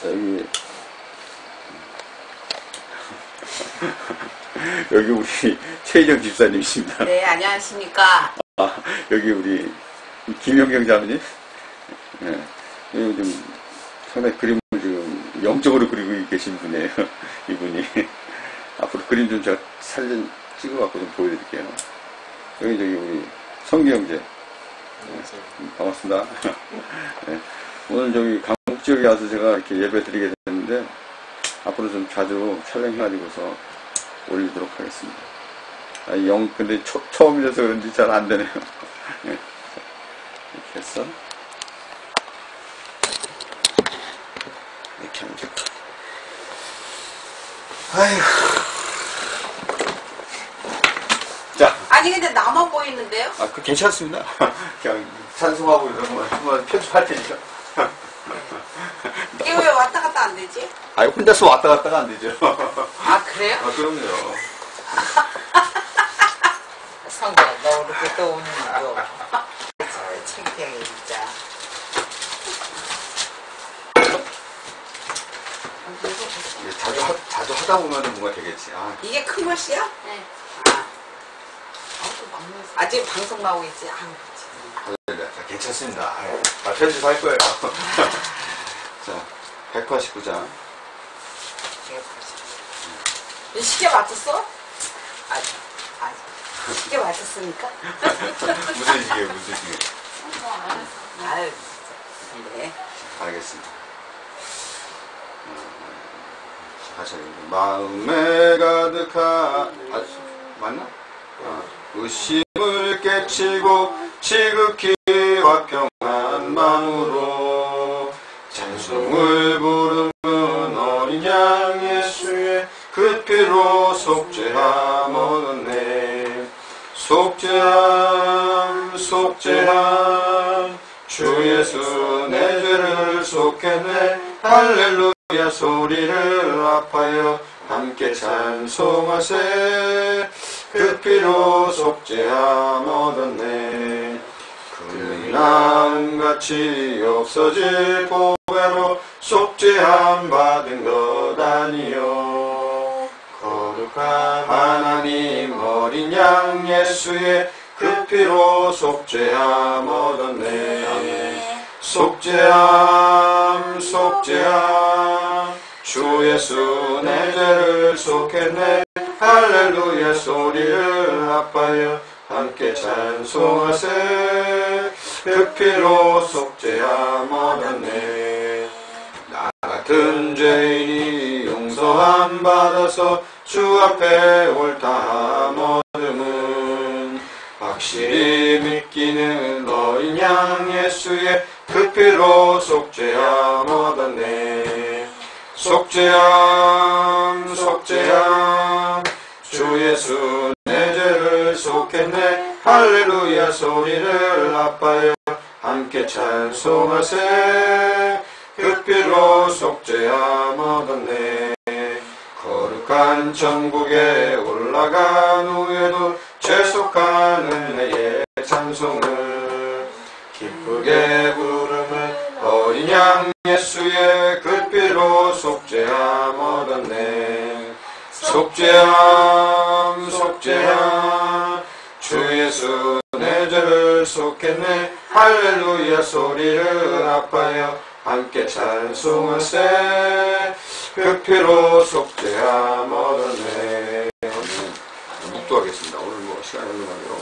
자, 여기 우리 최희정 집사님이십니다. 네, 안녕하십니까. 아, 여기 우리 김영경 자매님. 네, 여기 좀 상당히 그림을 지금 영적으로 그리고 계신 분이에요. 이분이. 앞으로 그림 좀 제가 사진 찍어갖고 좀 보여드릴게요. 여기 저기 우리 성기 형제. 네, 반갑습니다. 네, 오늘 저기 강북 지역에 와서 제가 이렇게 예배 드리게 됐는데 앞으로 좀 자주 촬영해가지고서 올리도록 하겠습니다. 근데 처음이라서 그런지 잘 안 되네요. 네. 이렇게 해서 이렇게 하면 될까. 아이고. 자. 아니, 근데 나만 보이는데요? 아, 그 괜찮습니다. 그냥 찬송하고 이런 거 한번 편집할 테니까. 이게 왜 왔다 갔다 안 되지? 아니, 혼자서 왔다 갔다가 안 되죠. 아, 그래요? 아, 그럼요. 성경, 너 이렇게 또 오는 거. 창피하게, 진짜. 자주 하다 보면 뭔가 되겠지. 아. 이게 큰 것이야? 네. 아, 지금 방송 나오고 있지? 자, 괜찮습니다. 편집할 거예요. 자, 189장. 시계 맞췄어? 아직. 시계 맞췄으니까? 무슨 시계? 아유, 네. 알겠습니다. 다시 마음에 가득한, 맞나? 의심을 깨치고 지극히와 평안 마음으로 찬송을 부르는 어린 양 예수의 그 피로 속죄함 얻었네. 속죄함 주 예수 내 죄를 속했네. 할렐루야 소리를 합하여 함께 찬송하세. 그 피로 속죄함 얻었네. 그 나음같이 없어질 보배로 속죄함 받은 것 아니요. 거룩한 하나님 어린 양 예수의 그 피로 속죄함 얻었네. 속죄함 주 예수 내 죄를 속했네. 할렐루야 소리를 합하여 함께 찬송하세. 그 피로 속죄함 얻었네. 나 같은 죄인이 용서함 받아서 주 앞에 옳다함 얻음은 확실히 믿기는 어린 양 예수의 그 피로 속죄함 얻었네. 속죄함 주 예수 내 죄를 속했네. 할렐루야 소리를 합하여 함께 찬송하세. 그 피로 속죄함 얻었네. 거룩한 천국에 올라간 후에도 죄속한 은혜의 찬송을 기쁘게 부르는 어린 양 예수의 그 피로 속죄함 얻었네. 속죄함 주 예수 내 죄를 속했네. 할렐루야 소리를 합하여 함께 찬송하세. 그 피로 속죄함 얻었네. 묵도하겠습니다. 오늘 뭐 시간이 없는 관계로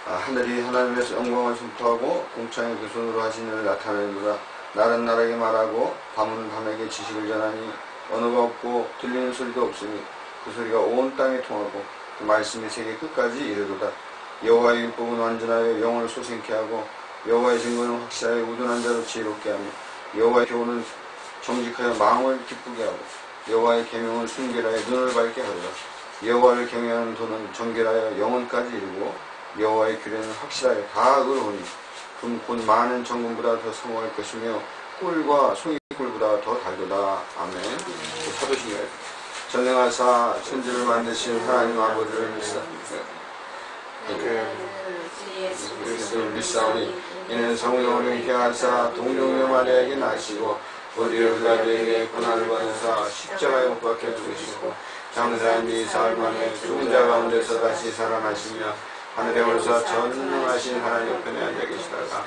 하늘이 하나님의 영광을 선포하고 공창의 그 손으로 하신 일을 나타내느라 날은 날에게 말하고 밤은 밤에게 지식을 전하니 언어가 없고 들리는 소리도 없으니 그 소리가 온 땅에 통하고 그 말씀이 세계 끝까지 이르도다. 여호와의 율법은 완전하여 영혼을 소생케 하고 여호와의 증거는 확실하여 우둔한 자를 지혜롭게 하며 여호와의 교훈은 정직하여 마음을 기쁘게 하고 여호와의 계명은 순결하여 눈을 밝게 하리라. 여호와를 경외하는 도는 정결하여 영혼까지 이르고 여호와의 규례는 확실하여 다 의로우니 금 곧 많은 정금보다 더 사모할 것이며 꿀과 송이꿀보다 더 달도다. 아멘. 사도신경 전능하사 천지를 만드신 하나님 아버지를 믿사오니 이는 성령을 인케하사 동정녀 마리아에게 나시고 우리를 우리에게 고난을 받으사 십자가에 못 박혀 죽으시고 장사한 지 사흘 만에 죽은 자 가운데서 다시 살아나시며 하늘에 올라 전능하신 하나님 옆에 앉아 계시다가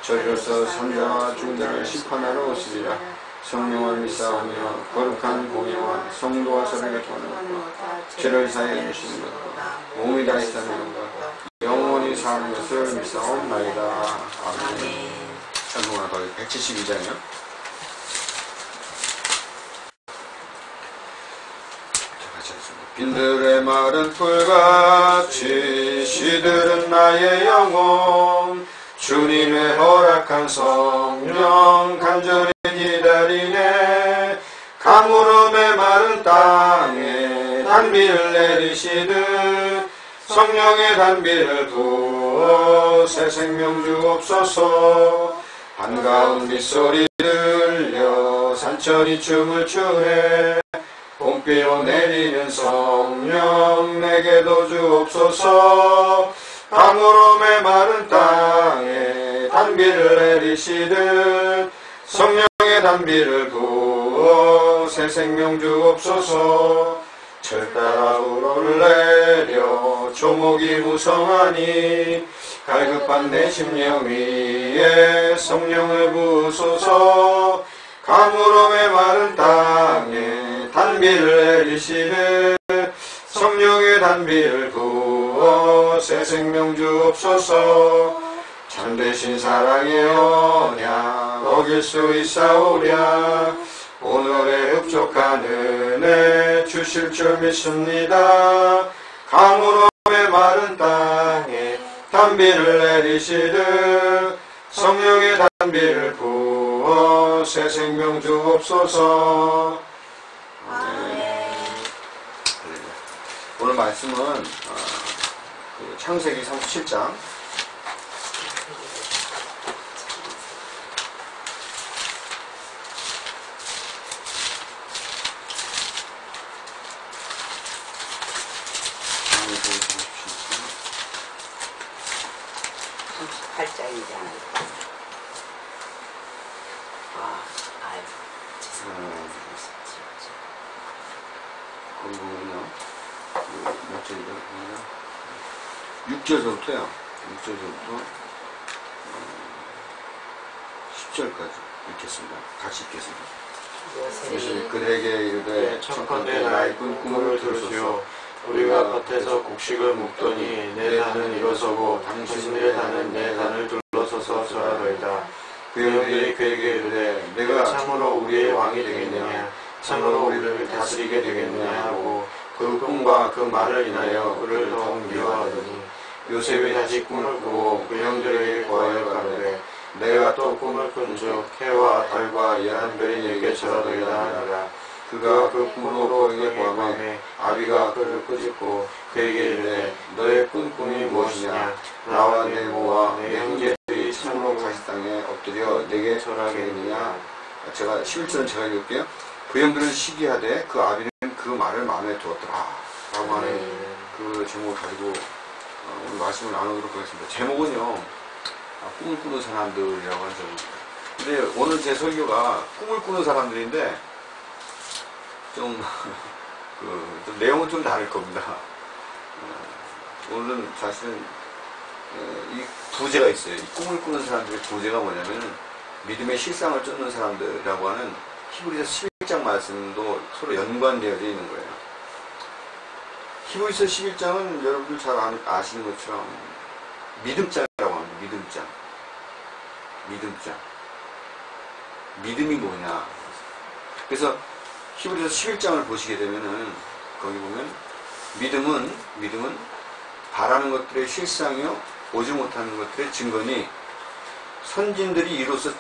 저리로서 산자와 죽은 자를 심판하러 오시리라. 성령을 믿사오며 거룩한 공예와 성도와 서로를 돕는 것과 죄를 사하여 주시는 것과 몸이 다시 사는 것과 영원히 사는 것을 믿사옵나이다. 아멘. 찬송하나 더 172장이요. 빈들의 마른 풀같이 시들은 나의 영혼 주님의 허락한 성령 간절히 기다리네. 가물음의 마른 땅에 단비를 내리시듯 성령의 단비를 부어 새 생명 주옵소서. 한가운 빗소리 들려 산천이 춤을 추네. 봄비로 내리는 성령 내게도 주옵소서. 가물음의 마른 땅에 단비를 내리시듯 성령의 단비를 부어 새 생명 주옵소서. 철 따라 우러를 내려 조목이 무성하니 갈급한 내 심령 위에 성령을 부으소서. 가물음의 마른 땅에 단비를 내리시듯 성령의 단비를 부어 새 생명 주옵소서. 참되신 사랑의 언약 어길 수 있사오랴. 오늘의 흡족한 은혜 주실 줄 믿습니다. 가물음의 마른 땅에 단비를 내리시듯 성령의 단비를 부어 새 생명 주옵소서. 오늘 말씀은 창세기 37장 거기 보면요, 몇 절이죠? 6절서부터요. 6절서부터 10절까지 읽겠습니다. 같이 읽겠습니다. 요셉이 그에게 이르되 청컨대 나의 꿈을 들으시오. 우리가 밭에서 곡식을 묵더니 내 단은 일어서고 당신의 단은 내 단을 둘러서서 절하더이다. 그 형들이 그에게 이르되 내가 참으로 우리의 왕이 되겠느냐, 참으로 우리를 다스리게 되겠느냐 하고 그 꿈과 그 말을 인하여 그를 더욱 미워하더니 요셉이 다시 꿈을 꾸고 그 형들에게 고하여 가로되 내가 또 꿈을 꾼즉 해와 달과 야한 별이 내게 절하더이다 하니라. 그가 그 꿈으로 그에게 고하매 아비가 그를 꾸짖고 그에게 이르되 너의 꾼 꿈이 무엇이냐. 나와 내 모와 내 형제들이 참으로 가시 땅에 엎드려 내게 절하겠느냐. 제가 11절은 제가 읽을게요. 그 형들은 시기하되 그 아비는 그 말을 마음에 두었더라 라고 하는 그 제목을 가지고 오늘 말씀을 나누도록 하겠습니다. 제목은요, 꿈을 꾸는 사람들이라고 하는 제목입니다. 근데 오늘 제 설교가 꿈을 꾸는 사람들인데 좀 내용은 좀 다를 겁니다. 오늘은 사실은 이 부제가 있어요. 이 꿈을 꾸는 사람들의 부제가 뭐냐면 믿음의 실상을 쫓는 사람들이라고 하는 히브리서 11장 말씀도 서로 연관되어져 있는 거예요. 히브리서 11장은 여러분들 잘 아시는 것처럼 믿음장이라고 합니다. 믿음장. 믿음이 뭐냐. 그래서 히브리서 11장을 보시게 되면은 거기 보면 믿음은 바라는 것들의 실상이요 보지 못하는 것들의 증거니 선진들이 이로써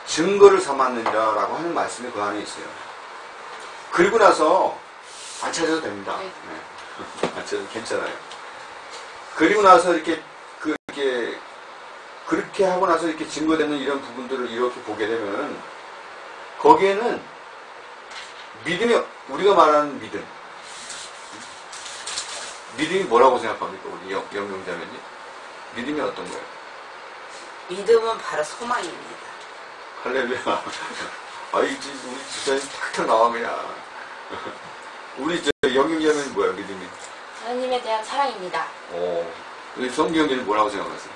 증거를 삼았느니라라고 하는 말씀이 그 안에 있어요. 그리고 나서 안 찾아도 됩니다. 네. 안 찾아도 괜찮아요. 그리고 나서 그렇게 하고 나서 이렇게 증거되는 이런 부분들을 이렇게 보게 되면 거기에는 믿음이, 우리가 말하는 믿음이 뭐라고 생각합니까? 우리 영명자면요? 믿음이 어떤 거예요? 믿음은 바로 소망입니다. 할렐루야. 아이, 우리 집사님 탁탁 나와, 그냥. 우리 영경이는 뭐야, 믿음이? 하나님에 대한 사랑입니다. 우리 성경이는 뭐라고 생각하세요?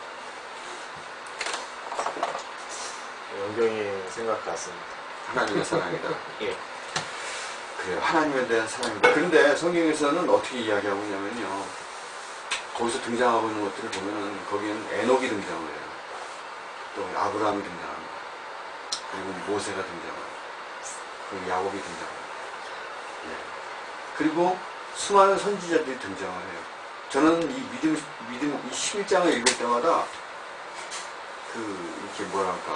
영경이 생각 같습니다. 하나님의 사랑이다. 예. 그래요. 하나님에 대한 사랑입니다. 그런데 성경에서는 어떻게 이야기하고 있냐면요. 거기서 등장하고 있는 것들을 보면은 거기에는 에녹이 등장을 해요. 또 아브라함이 등장합니다. 그리고 모세가 등장합니다. 그리고 야곱이 등장합니다. 네. 그리고 수많은 선지자들이 등장을 해요. 저는 이 믿음, 이 11장을 읽을 때마다 이렇게 뭐랄까.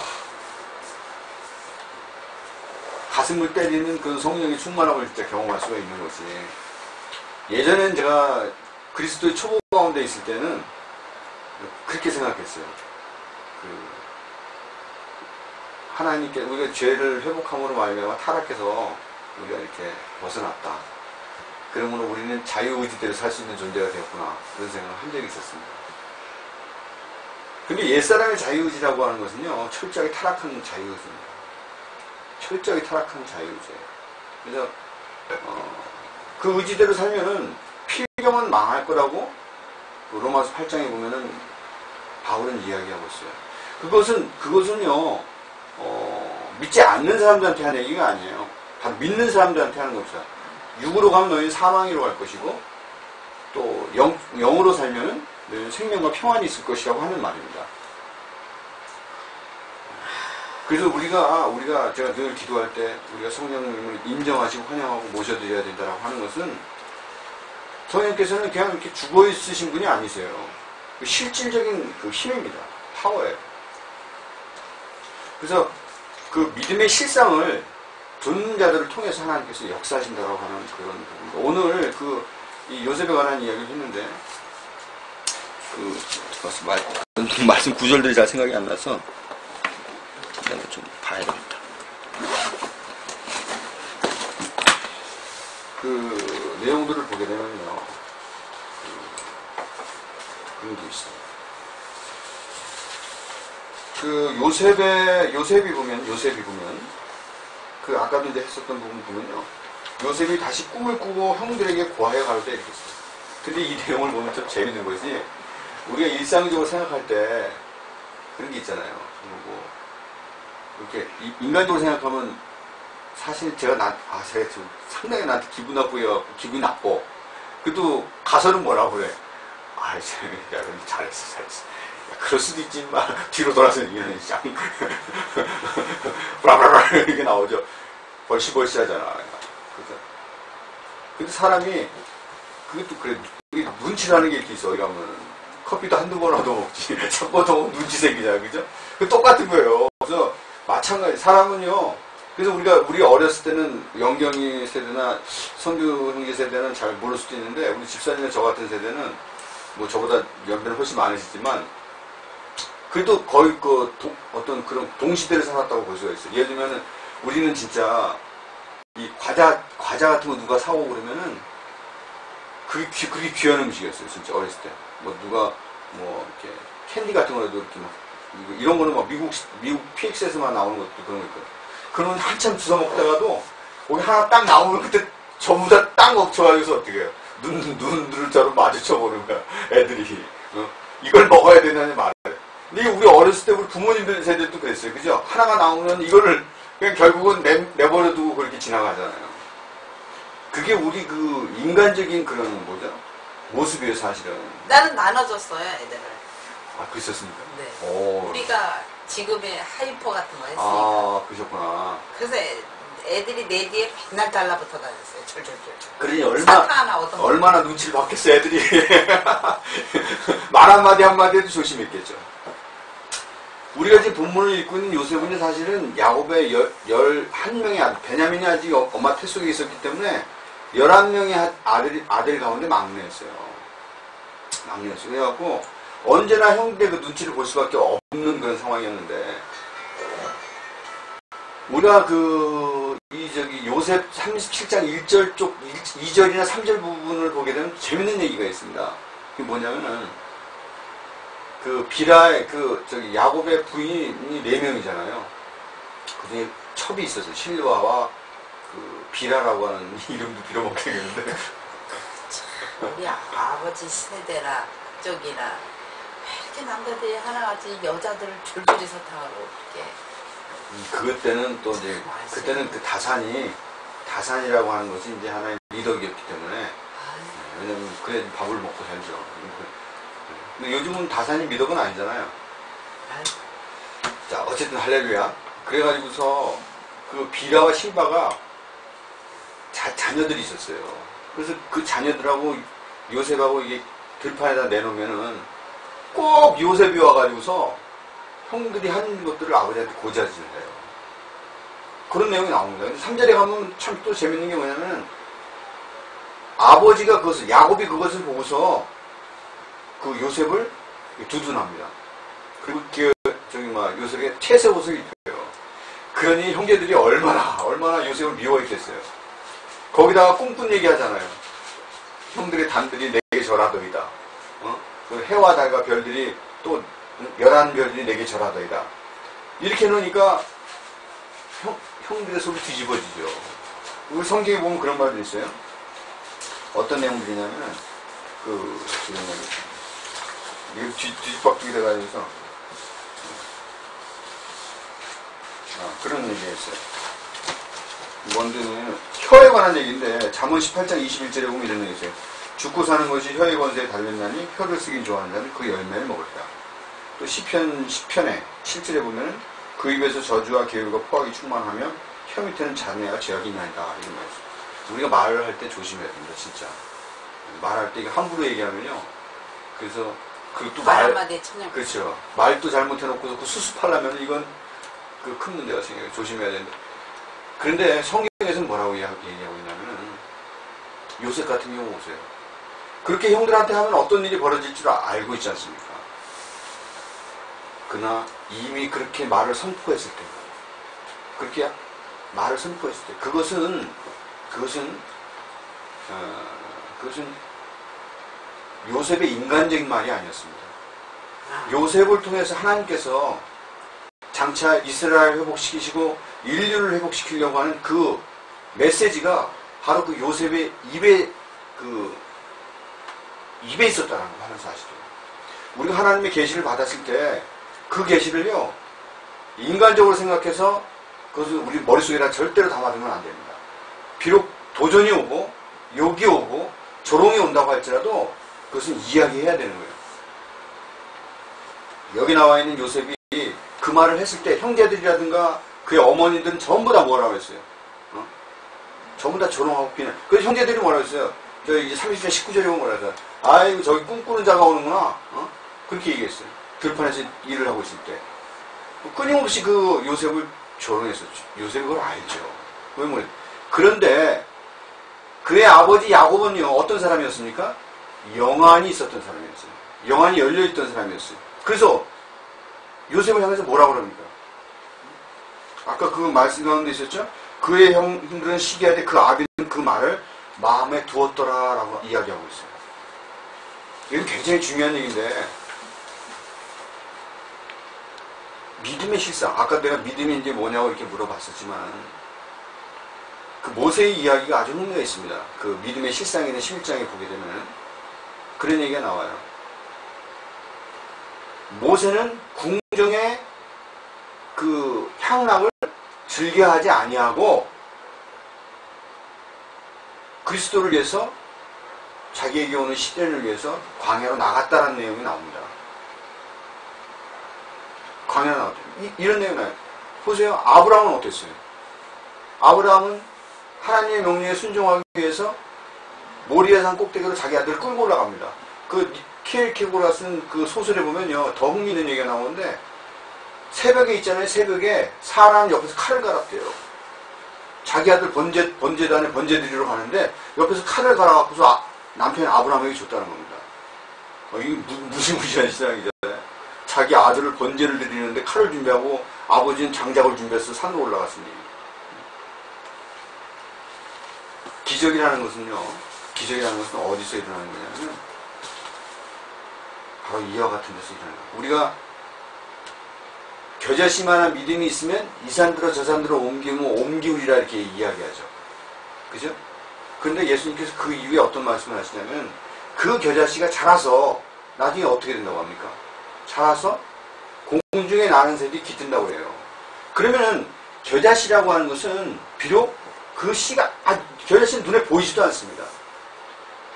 가슴을 때리는 그런 성령의 충만함을 진짜 경험할 수가 있는 거지. 예전엔 제가 그리스도의 초보 가운데 있을 때는 그렇게 생각했어요. 하나님께 우리가 죄를 회복함으로 말미암아 타락해서 우리가 이렇게 벗어났다. 그러므로 우리는 자유의지대로 살 수 있는 존재가 되었구나. 그런 생각을 한 적이 있었습니다. 근데 옛사람의 자유의지라고 하는 것은요, 철저하게 타락한 자유의지입니다. 철저하게 타락한 자유의지예요. 그래서 그 의지대로 살면은 필경은 망할 거라고 로마서 8장에 보면은 바울은 이야기하고 있어요. 그것은요 믿지 않는 사람들한테 하는 얘기가 아니에요. 다 믿는 사람들한테 하는 겁니다. 육으로 가면 너희는 사망으로 갈 것이고 또 영으로 살면은 너희는 생명과 평안이 있을 것이라고 하는 말입니다. 그래서 우리가 제가 늘 기도할 때 우리가 성령님을 인정하시고 환영하고 모셔드려야 된다라고 하는 것은 성령께서는 그냥 이렇게 죽어 있으신 분이 아니세요. 실질적인 그 힘입니다. 파워예요. 그래서 그 믿음의 실상을 듣는 자들을 통해서 하나님께서 역사하신다고 하는 그런 부분입니다. 오늘 이 요셉에 관한 이야기를 했는데 말씀 구절들이 잘 생각이 안 나서 내가 좀 봐야 되겠다. 그 내용들을 보게 되면요, 그런 게 있어요. 요셉이 보면 그 아까도 이제 했었던 부분 보면요, 요셉이 다시 꿈을 꾸고 형들에게 고하여 가로되 이렇게 했어요. 근데 이 내용을 보면 좀 재밌는 것이, 우리가 일상적으로 생각할 때 그런 게 있잖아요. 이렇게 인간적으로 생각하면 사실 제가 상당히 나한테 기분 나쁘게 기분이 나빠. 그래도 가서는 뭐라고 그래? 야, 잘했어. 야, 그럴 수도 있지만 뒤로 돌아서 이기는 짱 브라브라브라 이렇게 나오죠. 벌시벌시 하잖아. 근데 사람이 그것도 그래. 눈치라는 게 이렇게 있어. 이러면 커피도 한두 번 얻어 먹지. 자꾸 더 눈치 생기잖아. 그죠? 그 똑같은 거예요. 그래서 마찬가지. 사람은요. 그래서 우리가 어렸을 때는 영경이 세대나 성규 형제 세대는 잘 모를 수도 있는데, 우리 집사님의 저 같은 세대는 뭐 저보다 연배는 훨씬 많으시지만 그래도 거의 어떤 그런 동시대를 살았다고 볼 수가 있어요. 예를 들면은 우리는 진짜 이 과자 같은 거 누가 사오고 그러면은 그게 귀한 음식이었어요. 진짜 어렸을 때. 누가 이렇게 캔디 같은 거라도 이렇게 이런 거는 미국 PX에서만 나오는 것도 그런 거 있거든. 그런 한참 주워 먹다가도 거기 하나 딱 나오면 그때 전부 다 딱 먹혀가지고서 어떻게 해요? 눈을 저로 마주쳐보는 거야, 애들이. 이걸 먹어야 되냐는 말을. 근데 우리 어렸을 때 우리 부모님들 세대도 그랬어요. 그죠? 하나가 나오면 이거를 그냥 결국은 내버려두고 그렇게 지나가잖아요. 그게 우리 인간적인 그런 모습이에요, 사실은. 나는 나눠줬어요, 애들을. 아, 그랬었습니까? 네. 오. 우리가 지금의 하이퍼 같은 거 했으니까. 아, 그러셨구나. 그래서 애들이 내 뒤에 맨날 달라붙어 다녔어요. 철철철철. 그러니 사탕 하나 얻어. 얼마나 눈치를 받겠어, 애들이. 말 한마디 해도 조심했겠죠. 우리가 지금 본문을 읽고 있는 요셉은 사실은 야곱의 11명의 아들, 베냐민이 아직 엄마 태 속에 있었기 때문에 11명의 아들 가운데 막내였어요. 그래갖고 언제나 형들의 그 눈치를 볼 수밖에 없는 그런 상황이었는데, 우리가 요셉 37장 1절 쪽 2절이나 3절 부분을 보게 되면 재밌는 얘기가 있습니다. 그게 뭐냐면은 야곱의 부인이 4명이잖아요. 그 중에 첩이 있었어요. 실와와 그 비라라고 하는 이름도 빌어먹게 되는데 우리 아버지 세대나 그쪽이나 왜 이렇게 남자들이 하나같이 여자들을 줄줄이 서탕하고 이렇게. 그것 때는 또 이제 그때는 그 다산이라고 하는 것이 이제 하나의 미덕이었기 때문에 왜냐면 그래 밥을 먹고 살죠. 근데 요즘은 다산이 미덕은 아니잖아요. 자 어쨌든 할렐루야. 그래가지고서 그 비라와 실바가 자녀들이 있었어요. 그래서 그 자녀들하고 요셉하고 이게 들판에다 내놓으면은 꼭 요셉이 와가지고서 형들이 한 것들을 아버지한테 고자질을 해요. 그런 내용이 나옵니다. 근데 3절에 가면 참 또 재밌는 게 뭐냐면 아버지가 그것을 야곱이 그것을 보고서 그 요셉을 두둔합니다. 그리고 요셉에게 채색 옷을 입혀요. 그러니 형제들이 얼마나 요셉을 미워했겠어요. 거기다가 꿈꾼 얘기 하잖아요. 형들의 단들이 내게 절하더이다. 그 해와 달과 별들이 또 11별들이 내게 절하더이다. 이렇게 해놓으니까 형들의 속이 뒤집어지죠. 우리 성경에 보면 그런 말도 있어요. 어떤 내용들이냐면은 이거 뒤집박죽이 돼가지고서 그런 얘기했어요. 뭔지는 혀에 관한 얘기인데 잠언 18장 21절에 보면 이런 얘기 있어요. 죽고 사는 것이 혀의 권세에 달렸나니 혀를 쓰긴 좋아하는 자는 그 열매를 먹을까. 또 시편의 7절에 보면 그 입에서 저주와 계율과 포악이 충만하며 혀 밑에는 잔해와 죄악이 나이다. 이런 말이죠. 우리가 말을 할 때 조심해야 됩니다. 진짜. 말할 때 이거 함부로 얘기하면요. 그래서 그것도 한마디에 천냥. 그렇죠. 말도 잘못해놓고서 그 수습하려면 이건 그 큰 문제가 생겨요. 조심해야 되는데. 그런데 성경에서는 뭐라고 얘기하고 있냐면은 요셉 같은 경우 보세요. 그렇게 형들한테 하면 어떤 일이 벌어질 줄 알고 있지 않습니까? 그러나 이미 그렇게 말을 선포했을 때, 그렇게 말을 선포했을 때, 그것은 요셉의 인간적인 말이 아니었습니다. 요셉을 통해서 하나님께서 장차 이스라엘을 회복시키시고 인류를 회복시키려고 하는 그 메시지가 바로 그 요셉의 입에 있었다는 거 하는 사실이에요. 우리가 하나님의 계시를 받았을 때 그 계시를요 인간적으로 생각해서 그것을 우리 머릿속에다 절대로 담아두면 안 됩니다. 비록 도전이 오고 욕이 오고 조롱이 온다고 할지라도 그것은 이야기해야 되는 거예요. 여기 나와 있는 요셉이 그 말을 했을 때 형제들이라든가 그의 어머니들은 전부 다 뭐라고 했어요? 전부 다 조롱하고 비난. 그래서 형제들이 뭐라고 했어요? 저 이제 30절 19절에 보면 뭐라고 했어요? 아이고 저기 꿈꾸는 자가 오는구나. 그렇게 얘기했어요. 들판에서 일을 하고 있을 때 끊임없이 그 요셉을 조롱했었죠. 요셉이 그걸 알죠. 그런데 그의 아버지 야곱은요 어떤 사람이었습니까? 영안이 있었던 사람이었어요. 영안이 열려있던 사람이었어요. 그래서 요셉을 향해서 뭐라고 그럽니까? 아까 그 말씀 가운데 있었죠? 그의 형들은 시기하되 그 아비는 그 말을 마음에 두었더라라고 이야기하고 있어요. 이건 굉장히 중요한 얘기인데 믿음의 실상, 아까 내가 믿음이 이제 뭐냐고 이렇게 물어봤었지만 그 모세의 이야기가 아주 흥미가 있습니다. 그 믿음의 실상에 있는 11장에 보게 되면 그런 얘기가 나와요. 모세는 궁정의 그 향락을 즐겨하지 아니하고 그리스도를 위해서 자기에게 오는 시련을 위해서 광야로 나갔다는 내용이 나옵니다. 광야로 나갔다. 이런 내용이 나와요. 보세요. 아브라함은 어땠어요? 아브라함은 하나님의 명령에 순종하기 위해서 모리아산 꼭대기로 자기 아들을 끌고 올라갑니다. 그 키엘케고라 쓴 그 소설에 보면요 더 흥미있는 얘기가 나오는데 새벽에 있잖아요. 새벽에 사람 옆에서 칼을 갈았대요. 자기 아들 번제단에 번제 드리러 가는데 옆에서 칼을 갈아갖고서 남편이 아브라함에게 줬다는 겁니다. 이게 무시무시한 신앙이잖아요. 자기 아들을 번제를 드리는데 칼을 준비하고 아버지는 장작을 준비해서 산으로 올라갔습니다. 기적이라는 것은 어디서 일어나는 거냐면 바로 이와 같은 데서 일어나는 거예요. 우리가 겨자씨만한 믿음이 있으면 이 산들어 저 산들어 옮기면 옮기우리라 이렇게 이야기하죠. 그죠? 그런데 예수님께서 그 이후에 어떤 말씀을 하시냐면 그 겨자씨가 자라서 나중에 어떻게 된다고 합니까? 자라서 공중에 나는 새들이 깃든다고 그래요. 그러면은 겨자씨라고 하는 것은 비록 그 씨가 겨자씨는 눈에 보이지도 않습니다.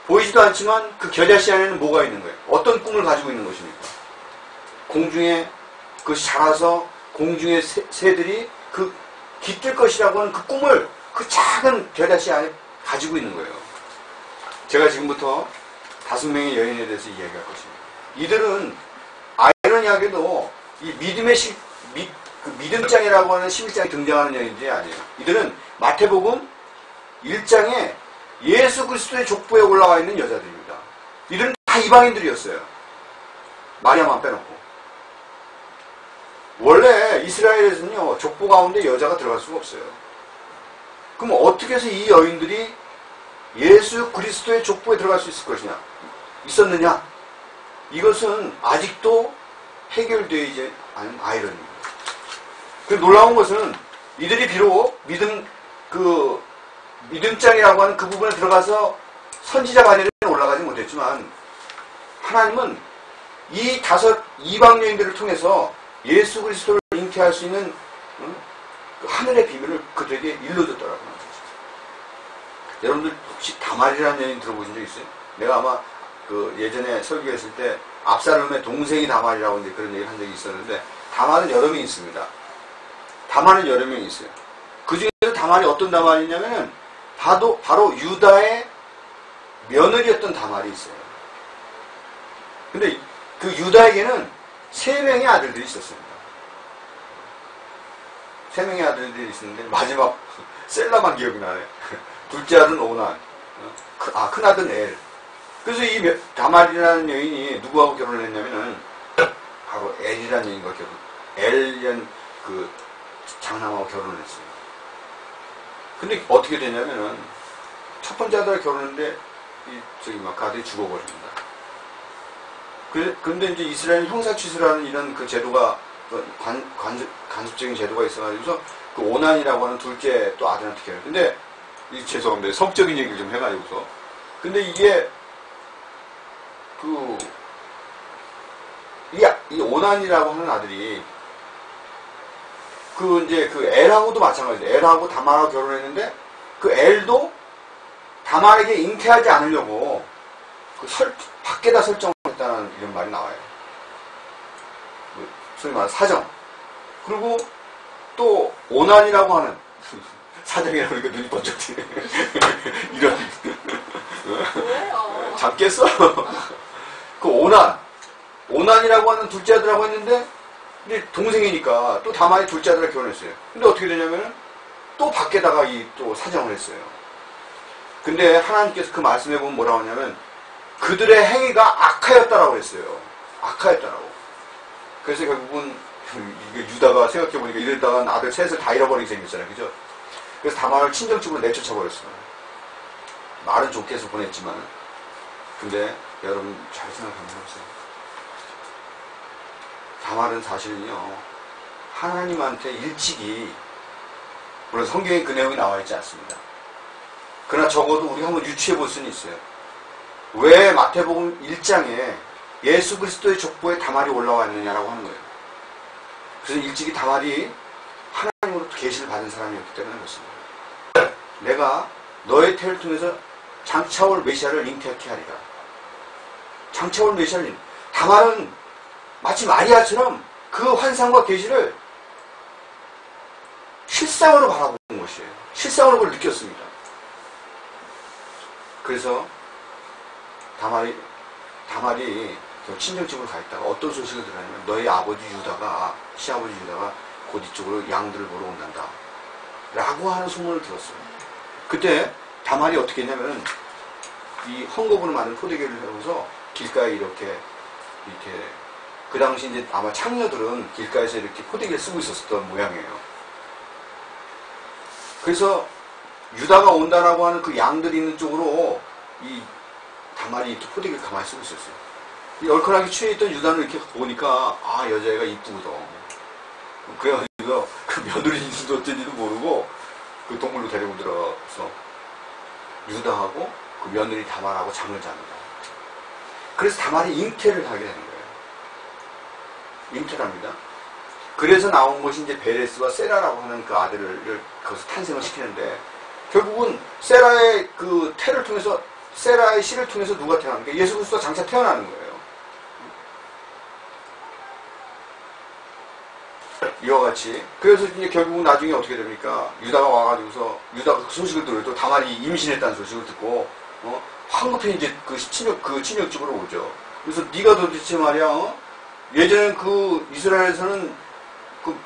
보이지도 않지만 그 겨자씨 안에는 뭐가 있는 거예요? 어떤 꿈을 가지고 있는 것입니까? 공중에 그 자라서 공중의 새들이 그 깃들 것이라고 하는 그 꿈을 그 작은 겨자씨 안에 가지고 있는 거예요. 제가 지금부터 5명의 여인에 대해서 이야기할 것입니다. 이들은 아이러니하게도 이 그 믿음장이라고 하는 11장에 등장하는 여인들이 아니에요. 이들은 마태복음 1장에 예수 그리스도의 족보에 올라와 있는 여자들입니다. 이들은 다 이방인들이었어요. 마리아만 빼놓고. 원래 이스라엘에서는요, 족보 가운데 여자가 들어갈 수가 없어요. 그럼 어떻게 해서 이 여인들이 예수 그리스도의 족보에 들어갈 수 있을 것이냐? 있었느냐? 이것은 아직도 해결되지 않은 아이러니입니다. 그 놀라운 것은 이들이 비록 믿음장이라고 하는 그 부분에 들어가서 선지자 반열에 올라가지 못했지만 하나님은 이 5 이방 여인들을 통해서 예수 그리스도를 잉태할 수 있는 그 하늘의 비밀을 그들에게 일러줬더라고요. 여러분들 혹시 다말이라는 여인 들어보신 적 있어요? 내가 아마 그 예전에 설교했을 때 압살롬의 동생이 다말이라고 이제 그런 얘기를 한 적이 있었는데 다말은 여러 명이 있습니다. 다말은 여러 명이 있어요. 그 중에서 다말이 어떤 다말이냐면은 바로 유다의 며느리였던 다말이 있어요. 근데 그 유다에게는 3명의 아들들이 있었습니다. 3명의 아들들이 있었는데 마지막 셀라만 기억이 나네. 둘째 아들은 오난, 큰 아들은 엘. 그래서 이 다말이라는 여인이 누구하고 결혼을 했냐면은 바로 엘이라는 여인과 엘이라는 그 장남하고 결혼을 했어요. 근데 어떻게 되냐면은 첫 번째 아들과 결혼했는데 그 아들이 죽어버립니다. 그런데 이제 이스라엘 형사취수라는 이런 그 제도가 간섭적인 제도가 있어가지고서 그 오난이라고 하는 둘째 또 아들한테 결혼. 근데 죄송합니다. 성적인 얘기를 좀 해가지고서. 근데 이게 이 오난이라고 하는 아들이 그 엘하고도 마찬가지예요. 엘하고 다말하고 결혼했는데 그 엘도 다말에게 잉태하지 않으려고 밖에다 설정을 했다는 이런 말이 나와요. 소위 말하는 사정. 그리고 또 오난이라고 하는 사정이라고 그러니까 눈이 번쩍 띄네. 이런. 왜요? 잡겠어? 그 오난이라고 하는 둘째 아들하고 했는데 근데 동생이니까 또 다말이 둘째 아들과 결혼했어요. 근데 어떻게 되냐면 또 밖에다가 또 사정을 했어요. 근데 하나님께서 그 말씀에 보면 뭐라고 하냐면 그들의 행위가 악하였다라고 했어요. 악하였다라고. 그래서 결국은 이게 유다가 생각해보니까 이러다가 아들 셋을 다 잃어버리게 생겼잖아요. 그죠? 그래서 다말을 친정집으로 내쫓아버렸어요. 말은 좋게 해서 보냈지만 근데 여러분 잘 생각하면 해보세요. 다말은 사실은요 하나님한테 일찍이 물론 성경에 그 내용이 나와 있지 않습니다. 그러나 적어도 우리가 한번 유추해 볼 수는 있어요. 왜 마태복음 1장에 예수 그리스도의 족보에 다말이 올라와 있느냐라고 하는 거예요. 그래서 일찍이 다말이 하나님으로부터 계시를 받은 사람이었기 때문에 그렇습니다. 내가 너의 태를 통해서 장차올 메시아를 잉태하게 하리라. 장차올 메시아를 다말은 마치 마리아처럼 그 환상과 계시를 실상으로 바라본 것이에요. 실상으로 그걸 느꼈습니다. 그래서 다말이 친정집으로 가 있다가 어떤 소식을 들었냐면 너희 시아버지 유다가 곧 이쪽으로 양들을 보러 온단다 라고 하는 소문을 들었어요. 그때 다말이 어떻게 했냐면 이 헝겊으로 만든 포대기를 해서 길가에 이렇게 그 당시 이제 아마 창녀들은 길가에서 이렇게 포대기를 쓰고 있었던 모양이에요. 그래서 유다가 온다라고 하는 그 양들이 있는 쪽으로 이 다말이 포대기를 가만히 쓰고 있었어요. 이 얼큰하게 취해 있던 유다는 이렇게 보니까 여자애가 이쁘거든. 그래가지고 그 며느리 있는지 어쩐지도 모르고 그 동굴로 데리고 들어가서 유다하고 그 며느리 다말하고 잠을 잡니다. 그래서 다말이 잉태를 하게 되는 거예요. 잉태를 합니다. 그래서 나온 것이 이제 베레스와 세라라고 하는 그 아들을 거기서 탄생을 시키는데, 결국은 세라의 그 태를 통해서, 세라의 씨를 통해서 누가 태어나는 게 예수 그리스도가 장차 태어나는 거예요. 이와 같이. 그래서 이제 결국은 나중에 어떻게 됩니까? 유다가 와가지고서, 유다가 그 소식을 들어도 다말이 임신했다는 소식을 듣고, 황급히 이제 그 침략집으로 오죠. 그래서 네가 도대체 말이야, 예전에 그 이스라엘에서는 그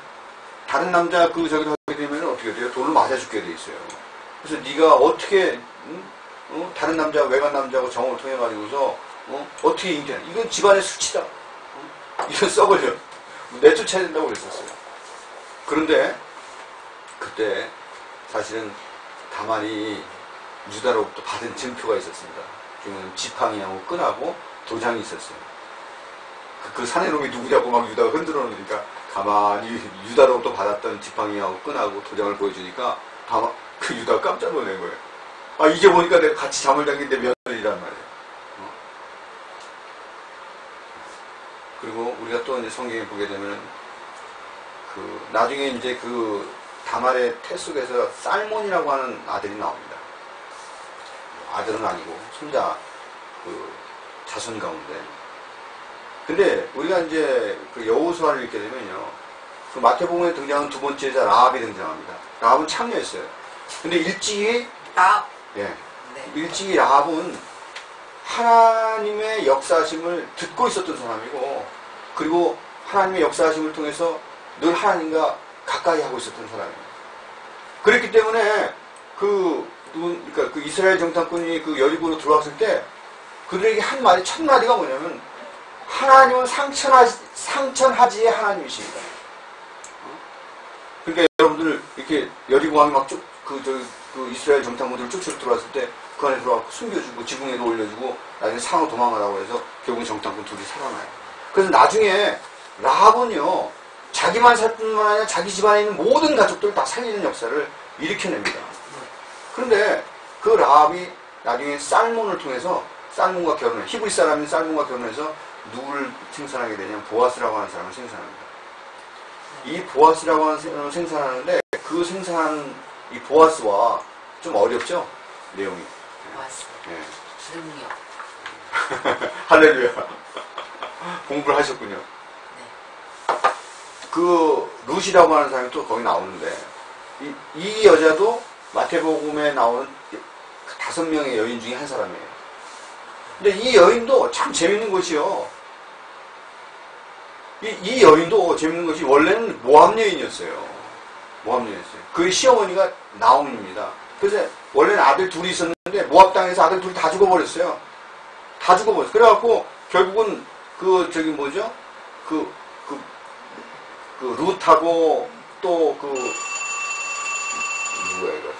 다른 남자 그 저기를 하게 되면 어떻게 돼요? 돌로 맞아 죽게 돼 있어요. 그래서 네가 어떻게 다른 남자, 외간 남자하고 정을 통해 가지고서 어떻게 잉태하냐? 이건 집안의 수치다. 이건 썩어져. 내쫓아야 된다고 그랬었어요. 그런데 그때 사실은 다말이 유다로부터 받은 증표가 있었습니다. 그러면 지팡이하고 끈하고 도장이 있었어요. 그 사내놈이 누구냐고 막 유다가 흔들어 놓으니까 가만히 유다로부터 받았던 지팡이하고 끈하고 도장을 보여주니까 그 유다가 깜짝 놀란 거예요. 아, 이제 보니까 내가 같이 잠을 당긴 내 며느리란 말이에요. 그리고 우리가 또 이제 성경에 보게 되면 그 나중에 이제 그 다말의 태 속에서 살몬이라고 하는 아들이 나옵니다. 아들은 아니고 손자 그 자손 가운데. 근데 우리가 이제 그 여호수아를 읽게 되면요, 그 마태복음에 등장하는 두 번째 여자 라합이 등장합니다. 라합은 창녀였어요. 근데 일찍이 네. 일찍이 라합은 하나님의 역사하심을 듣고 있었던 사람이고, 그리고 하나님의 역사하심을 통해서 늘 하나님과 가까이 하고 있었던 사람이에요. 그랬기 때문에 그러니까 그 이스라엘 정탐꾼이 그 여리고로 들어왔을 때 그들에게 한 마디, 첫 마디가 뭐냐면, 하나님은 상천하지의 하나님이십니다. 그러니까 여러분들 이렇게 여리고 왕이 막 그 이스라엘 정탐꾼들을 쫓으러 들어왔을 때 그 안에 들어가서 숨겨주고 지붕에도 올려주고 나중에 산으로 도망가라고 해서 결국 정탐꾼 둘이 살아나요. 그래서 나중에 라합은요, 자기만 살 뿐만 아니라 자기 집안에 있는 모든 가족들을 다 살리는 역사를 일으켜냅니다. 그런데 그 라합이 나중에 살몬을 통해서 살몬과 결혼해, 히브리 사람인 살몬과 결혼해서 누구를 생산하게 되냐면 보아스라고 하는 사람을 생산합니다. 이 보아스라고 하는 사람을 생산하는데 그 생산하는 이 보아스와 좀 어렵죠? 내용이. 보아스. 네. 능력. 할렐루야. 공부를 하셨군요. 네. 그 룻이라고 하는 사람이 또 거기 나오는데 이 여자도 마태복음에 나오는 5명의 여인 중에 한 사람이에요. 근데 이 여인도 참 재밌는 것이요. 이 여인도 재밌는 것이 원래는 모압 여인이었어요. 모압 여인이었어요. 그의 시어머니가 나옴입니다. 그래서 원래는 아들 둘이 있었는데 모압 땅에서 아들 둘이 다 죽어버렸어요. 다 죽어버렸어요. 그래갖고 결국은 그 룻하고 또 누구야 이거?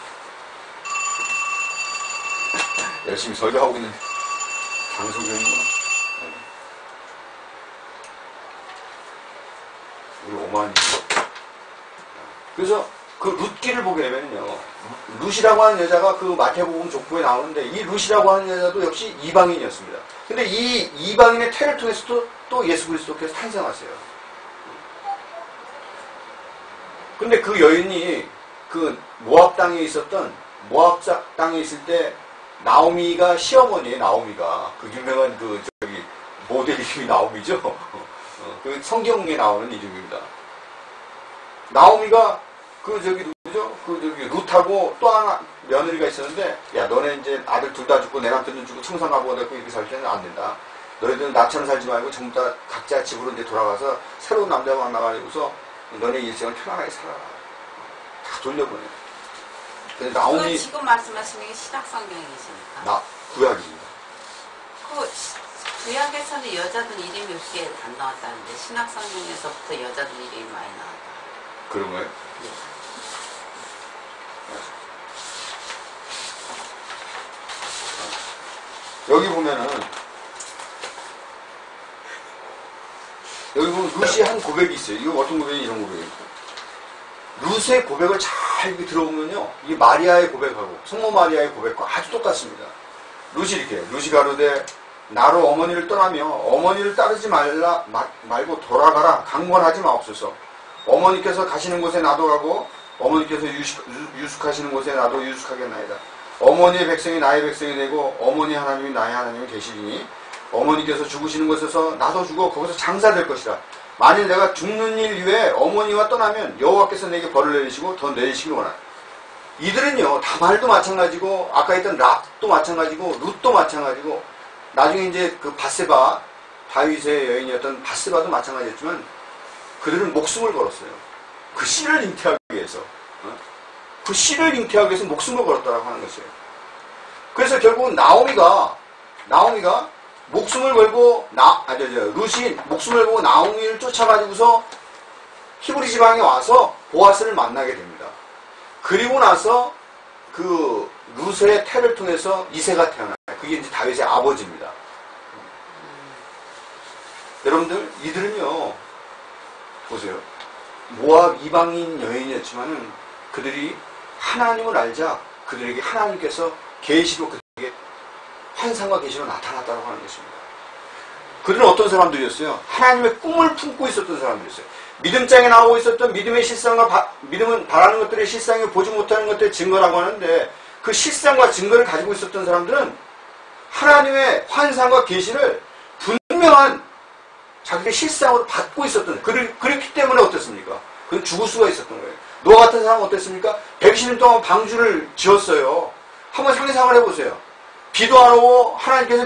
열심히 설교하고 있는 장소경이구나. 우리 오만이. 그래서 그 룻기를 보게 되면요, 룻이라고 하는 여자가 그 마태복음 족보에 나오는데 이 룻이라고 하는 여자도 역시 이방인이었습니다. 근데 이 이방인의 태를 통해서 또 예수 그리스도께서 탄생하세요. 근데 그 여인이 그 모압 땅에 있었던, 모압 땅에 있을 때 나오미가 시어머니예요. 나오미가 그 유명한 모델 이름이 나오미죠. 그 성경에 나오는 이름입니다. 나오미가 룻하고 또 하나 며느리가 있었는데, 야, 너네 이제 아들 둘 다 죽고 내 남편도 죽고 청산 가보고 됐고 이렇게 살 때는 안 된다. 너희들은 나처럼 살지 말고 전부 다 각자 집으로 이제 돌아가서 새로운 남자 만나가지고서 너네 일생을 편안하게 살아라. 다 돌려보내. 근데 나오미. 그건 지금 말씀하시는 게 신약 성경이십니까? 구약입니다. 그 구약에서는 여자들 이름이 그렇게 안 나왔다는데 신약 성경에서부터 여자들 이름이 많이 나왔다. 그런 거예요? 네. 여기 보면 룻이 한 고백이 있어요. 이거 어떤 고백이 이런 고백이에요? 룻의 고백을 잘 이렇게 들어보면요, 이 마리아의 고백하고 성모 마리아의 고백과 아주 똑같습니다. 룻이 가로되 나로 어머니를 떠나며 어머니를 따르지 말고 돌아가라. 강권하지 마옵소서. 어머니께서 가시는 곳에 나도 가고 어머니께서 유숙하시는 곳에 나도 유숙하겠나이다. 어머니의 백성이 나의 백성이 되고 어머니 하나님이 나의 하나님이 되시리니 어머니께서 죽으시는 곳에서 나도 죽어 거기서 장사될 것이라. 만일 내가 죽는 일 위에 어머니와 떠나면 여호와께서 내게 벌을 내리시고 더 내리시길 원하라. 이들은요, 다말도 마찬가지고 아까 했던 랍도 마찬가지고 룻도 마찬가지고 나중에 이제 그 바세바, 다윗의 여인이었던 바세바도 마찬가지였지만 그들은 목숨을 걸었어요. 그 씨를 잉태하기 위해서. 그 씨를 잉태하기 위해서 목숨을 걸었다라고 하는 것이에요. 그래서 결국은 나오미가 목숨을 걸고 룻이 목숨을 걸고 나오미를 쫓아가지고서 히브리 지방에 와서 보아스를 만나게 됩니다. 그리고 나서 그 룻의 태를 통해서 이새가 태어나요. 그게 이제 다윗의 아버지입니다. 여러분들, 이들은요, 보세요. 모압 이방인 여인이었지만은 그들이 하나님을 알자 그들에게 하나님께서 계시로 그들에게 환상과 계시로 나타났다고 하는 것입니다. 그들은 어떤 사람들이었어요? 하나님의 꿈을 품고 있었던 사람들이었어요. 믿음장에 나오고 있었던 믿음의 실상과 믿음은 바라는 것들의 실상을 보지 못하는 것들의 증거라고 하는데 그 실상과 증거를 가지고 있었던 사람들은 하나님의 환상과 계시를 분명한 자기의 실상으로 받고 있었던, 그렇기 때문에 어땠습니까? 그건 죽을 수가 있었던 거예요. 노아 같은 사람은 어땠습니까? 120년 동안 방주를 지었어요. 한번 상상을 해보세요. 비도 안 오고 하나님께서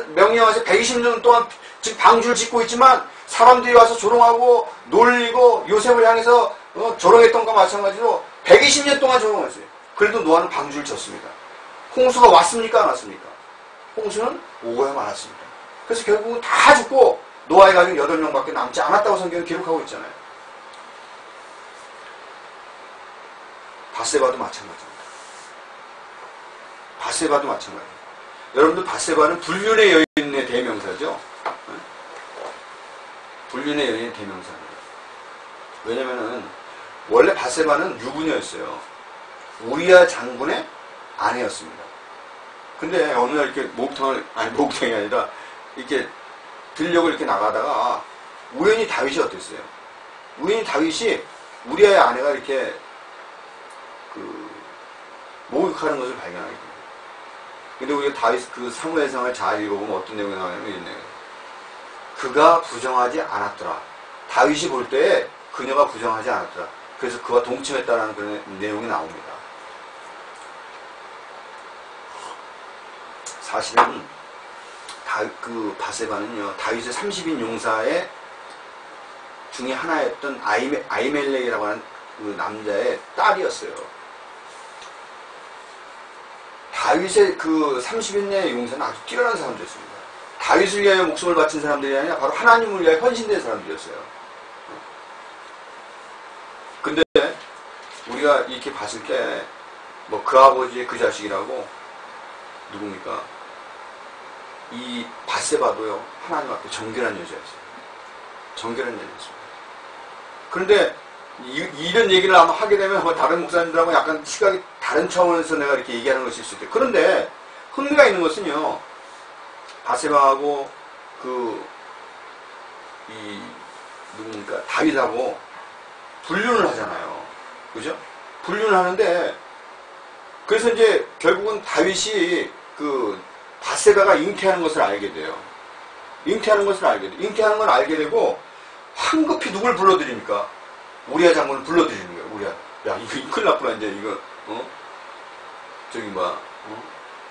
명령하셔서 120년 동안 지금 방주를 짓고 있지만 사람들이 와서 조롱하고 놀리고 요셉을 향해서 조롱했던 것과 마찬가지로 120년 동안 조롱했어요. 그래도 노아는 방주를 졌습니다. 홍수가 왔습니까? 안 왔습니까? 홍수는 오고야 말았습니다. 그래서 결국은 다 죽고 노아의 가족 8명밖에 남지 않았다고 성경은 기록하고 있잖아요. 바세바도 마찬가지입니다. 바세바도 마찬가지입니다. 여러분들, 바세바는 불륜의 여인의 대명사죠. 불륜의 여인의 대명사입니다. 왜냐면은 원래 바세바는 유부녀였어요. 우리야 장군의 아내였습니다. 근데 어느 날 이렇게 목욕탕이 아니라 이렇게 들려고 이렇게 나가다가 우연히 다윗이 어땠어요? 우연히 다윗이 우리아의 아내가 이렇게 목욕하는 것을 발견하게 됩니다. 근데 우리가 다윗 그 사무엘상을 잘 읽어보면 어떤 내용이 나오냐면 이런 내용. 그가 부정하지 않았더라. 다윗이 볼 때에 그녀가 부정하지 않았더라. 그래서 그와 동침했다라는 그런 내용이 나옵니다. 사실은 그 바세바는요, 다윗의 30인 용사의 중에 하나였던 아이멜렉이라고 하는 그 남자의 딸이었어요. 다윗의 그 30인의 용사는 아주 뛰어난 사람들이었습니다. 다윗을 위하여 목숨을 바친 사람들이 아니라 바로 하나님을 위하여 헌신된 사람들이었어요. 근데 우리가 이렇게 봤을 때 뭐 그 아버지의 그 자식이라고 누굽니까? 이 바세바도요, 하나님 앞에 정결한 여자였어요. 정결한 여자였습니다. 그런데 이런 얘기를 아마 하게 되면 아마 다른 목사님들하고 약간 시각이 다른 차원에서 내가 이렇게 얘기하는 것일 수도 있어요. 그런데 흥미가 있는 것은요, 바세바하고 누굽니까? 다윗하고 불륜을 하잖아요. 그죠? 불륜을 하는데, 그래서 이제 결국은 다윗이 바세바가 잉태하는 것을 알게 돼요. 잉태하는 걸 알게 되고, 황급히 누굴 불러들입니까? 우리아 장군을 불러들이는 거예요. 우리아. 야, 이거 큰일 났구나, 이제, 이거,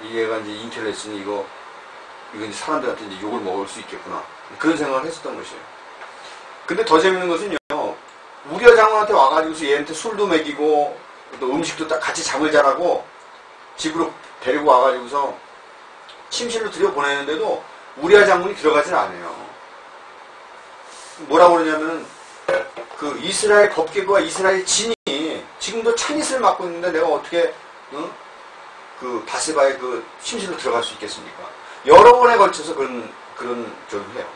이 애가 이제 잉태를 했으니 이거 이제 사람들한테 이제 욕을 먹을 수 있겠구나. 그런 생각을 했었던 것이에요. 근데 더 재밌는 것은요, 우리아 장군한테 와가지고서 얘한테 술도 먹이고, 또 음식도 딱 같이 잠을 자라고, 집으로 데리고 와가지고서 침실로 들여보내는데도 우리아 장군이 들어가질 않아요. 뭐라고 그러냐면은, 그 이스라엘 법계과 이스라엘 진이 지금도 찬잇을 맡고 있는데 내가 어떻게, 그 바세바의 그 침실로 들어갈 수 있겠습니까? 여러 번에 걸쳐서 그런 저를 해요.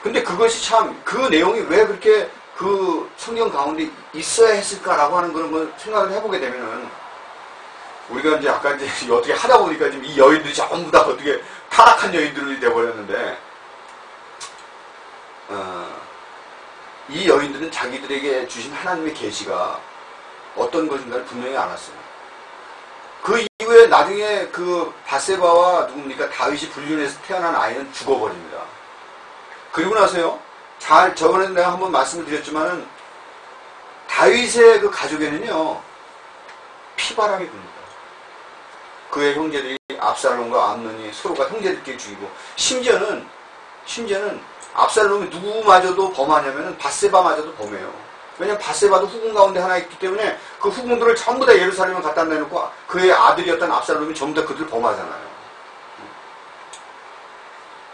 근데 그것이 참, 그 내용이 왜 그렇게 그 성경 가운데 있어야 했을까라고 하는 그런 걸 생각을 해보게 되면은 우리가 이제 아까 이제 어떻게 하다 보니까 지금 이 여인들이 전부 다 어떻게 타락한 여인들이 돼버렸는데, 이 여인들은 자기들에게 주신 하나님의 계시가 어떤 것인가를 분명히 알았어요. 그 이후에 나중에 그 바세바와 누굽니까? 다윗이 불륜해서 태어난 아이는 죽어버립니다. 그리고 나서요, 저번에 내가 한번 말씀을 드렸지만은, 다윗의 그 가족에는요, 피바람이 붑니다. 그의 형제들이 압살롬과 암논이 서로가 형제들끼리 죽이고, 심지어는 압살롬이 누구마저도 범하냐면은 바세바마저도 범해요. 왜냐면 바세바도 후궁 가운데 하나 있기 때문에 그 후궁들을 전부 다 예루살렘에 갖다 내놓고 그의 아들이었던 압살롬이 전부 다 그들을 범하잖아요.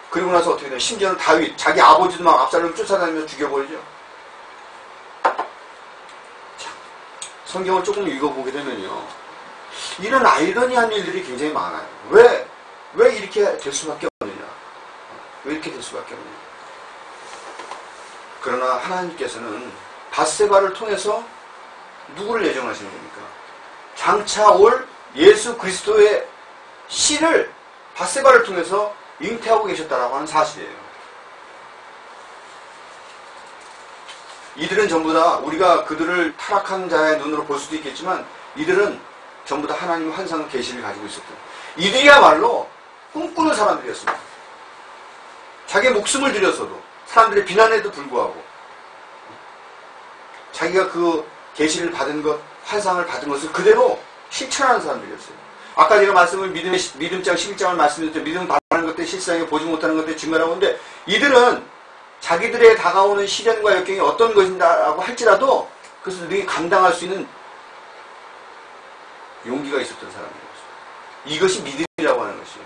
그리고 나서 어떻게 돼요? 심지어는 다윗, 자기 아버지도 막 압살롬을 쫓아다니면서 죽여버리죠. 자, 성경을 조금 읽어보게 되면요, 이런 아이러니한 일들이 굉장히 많아요. 왜 이렇게 될 수밖에 없느냐? 왜 이렇게 될 수밖에 없느냐? 그러나 하나님께서는 바세바를 통해서 누구를 예정하시는 겁니까? 장차 올 예수 그리스도의 씨를 바세바를 통해서 잉태하고 계셨다라고 하는 사실이에요. 이들은 전부 다 우리가 그들을 타락한 자의 눈으로 볼 수도 있겠지만, 이들은 전부 다 하나님의 환상의 계시를 가지고 있었고, 이들이야말로 꿈꾸는 사람들이었습니다. 자기의 목숨을 들여서도, 사람들의 비난에도 불구하고 자기가 그 계시를 받은 것, 환상을 받은 것을 그대로 실천하는 사람들이었어요. 아까 제가 말씀을 믿음장 11장을 말씀드렸죠. 믿음 바라는 것들, 실상에 보지 못하는 것들 증거라고 하는데, 이들은 자기들의 다가오는 시련과 역경이 어떤 것인가라고 할지라도 그것을 능히 감당할 수 있는 용기가 있었던 사람들이었어요. 이것이 믿음이라고 하는 것이에요.